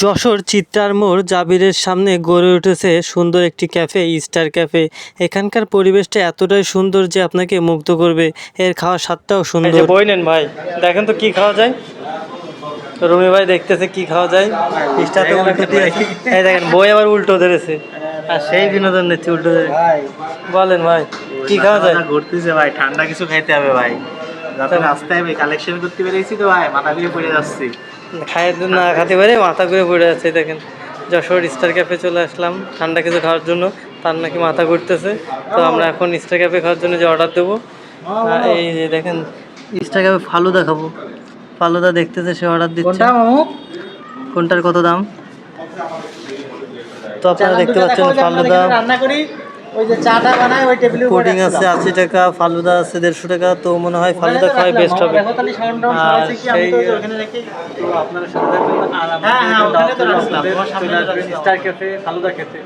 যশোর চিত্রার মোড় জাবিরের সামনে গড়ে উঠেছে সুন্দর একটি ক্যাফে, স্টার ক্যাফে। এখানকার পরিবেশটা এতটাই সুন্দর যে আপনাকে মুগ্ধ করবে। এর খাওয়ার স্বাদটাও সুন্দর। বই নেন ভাই, দেখেন তো কি খাওয়া যায়। রুমি ভাই দেখতেছে কি খাওয়া যায়। স্টারতে উল্টো দিয়েছে, এই দেখেন বই আবার উল্টো ধরেছে আর সেই বিনোদন নিচ্ছে উল্টো ধরে। বলেন ভাই কি খাওয়া যায়? ঘুরতেছে ভাই, ঠান্ডা কিছু খাইতে হবে ভাই। রাস্তায় কালেকশন করতে পেরেছি তো ভাই, মাথা ঘুরে পড়ে যাচ্ছি। খাইতে না খাতে পারে মাথা ঘুরে পড়ে যাচ্ছে। দেখেন যশোর স্টার ক্যাফে চলে আসলাম ঠান্ডা কিছু খাওয়ার জন্য। তার নাকি মাথা ঘুরতেছে, তো আমরা এখন স্টার ক্যাফে খাওয়ার জন্য যে অর্ডার দেবো। এই যে দেখেন স্টার ক্যাফে ফালুদা খাবো। ফালুদা দেখতেছে, সে অর্ডার দিচ্ছে। কোনটার কত দাম? তো আপনারা দেখতে পাচ্ছেন ফালুদা, রান্না করি, ওই যে চাটা বানাই ওই টেবিলে পুডিং আছে 80 টাকা, ফালুদা আছে 150 টাকা। তো মনে হয় ফালুদা খাওয়াই বেস্ট হবে। আর সেই তো আপনারা সাথে থাকবেন আর স্টার ক্যাফে ফালুদা খেতে।